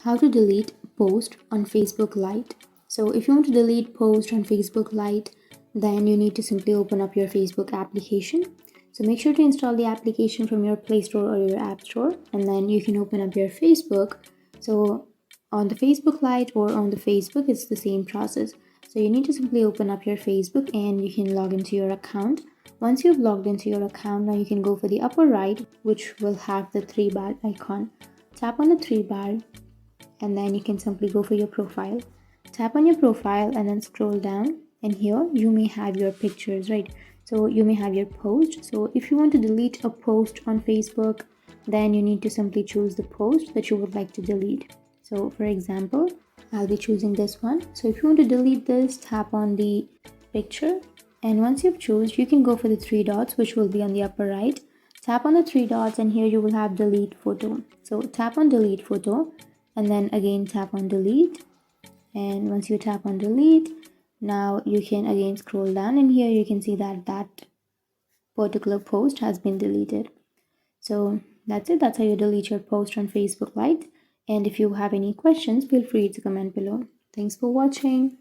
How to delete post on Facebook Lite. So if you want to delete post on Facebook Lite, then you need to simply open up your Facebook application. So make sure to install the application from your Play Store or your App Store, and then you can open up your Facebook. So on the Facebook Lite or on the Facebook, it's the same process. So you need to simply open up your Facebook and you can log into your account. Once you've logged into your account, now you can go for the upper right, which will have the three bar icon. Tap on the three bar and then you can simply go for your profile. Tap on your profile and then scroll down, and here you may have your pictures, right? So you may have your post. So if you want to delete a post on Facebook, then you need to simply choose the post that you would like to delete. So for example, I'll be choosing this one. So if you want to delete this, tap on the picture, and once you've chosen, you can go for the three dots, which will be on the upper right. Tap on the three dots and here you will have delete photo. So tap on delete photo and then again tap on delete, and once you tap on delete, now you can again scroll down and here you can see that that particular post has been deleted. So that's it. That's how you delete your post on Facebook Lite. And if you have any questions, feel free to comment below. Thanks for watching.